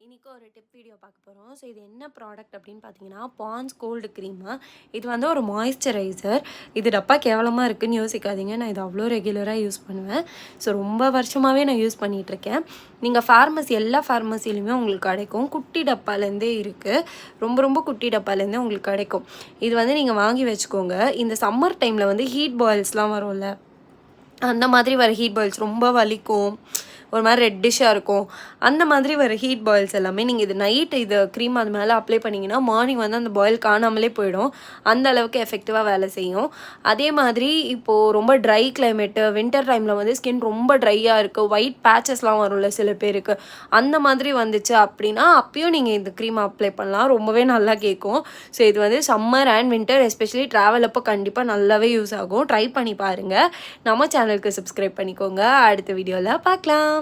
இன்றைக்கி ஒரு tip video பார்க்க போகிறோம். ஸோ இது என்ன ப்ராடக்ட் அப்படின்னு பார்த்தீங்கன்னா, பாண்ட்ஸ் கோல்டு க்ரீமு. இது வந்து ஒரு மாய்ஸ்சரைசர். இது டப்பா கேவலமாக இருக்குதுன்னு யோசிக்காதீங்க. நான் இது அவ்வளோ ரெகுலராக யூஸ் பண்ணுவேன். ஸோ ரொம்ப வருஷமாகவே நான் யூஸ் பண்ணிகிட்ருக்கேன். நீங்கள் ஃபார்மசி எல்லா ஃபார்மசிலையுமே உங்களுக்கு கிடைக்கும். குட்டி டப்பாலேருந்தே இருக்குது. ரொம்ப ரொம்ப குட்டி டப்பாலேருந்தே உங்களுக்கு கிடைக்கும். இது வந்து நீங்கள் வாங்கி வச்சுக்கோங்க. இந்த சம்மர் டைமில் வந்து ஹீட் பாயில்ஸ்லாம் வரும்ல, அந்த மாதிரி வர ஹீட் பாயில்ஸ் ரொம்ப வலிக்கும், ஒரு மாதிரி ரெட்டிஷாக இருக்கும். அந்த மாதிரி வர ஹீட் பாயில்ஸ் எல்லாமே நீங்கள் இது நைட்டு இது க்ரீம் அது மேலே அப்ளை பண்ணிங்கன்னா மார்னிங் வந்து அந்த பாயில் காணாமலே போயிடும். அந்த அளவுக்கு எஃபெக்டிவாக வேலை செய்யும். அதே மாதிரி இப்போது ரொம்ப ட்ரை கிளைமேட்டு, வின்டர் டைமில் வந்து ஸ்கின் ரொம்ப ட்ரையாக இருக்குது, ஒயிட் பேச்சஸ்லாம் வரும்ல சில பேருக்கு, அந்த மாதிரி வந்துச்சு அப்படின்னா அப்பயும் நீங்கள் இந்த க்ரீம் அப்ளை பண்ணலாம். ரொம்பவே நல்லா கேட்கும். ஸோ இது வந்து summer and winter especially travel அப்போ கண்டிப்பாக நல்லாவே யூஸ் ஆகும். ட்ரை பண்ணி பாருங்கள். நம்ம சேனலுக்கு சப்ஸ்கிரைப் பண்ணிக்கோங்க. அடுத்த வீடியோவில் பார்க்கலாம்.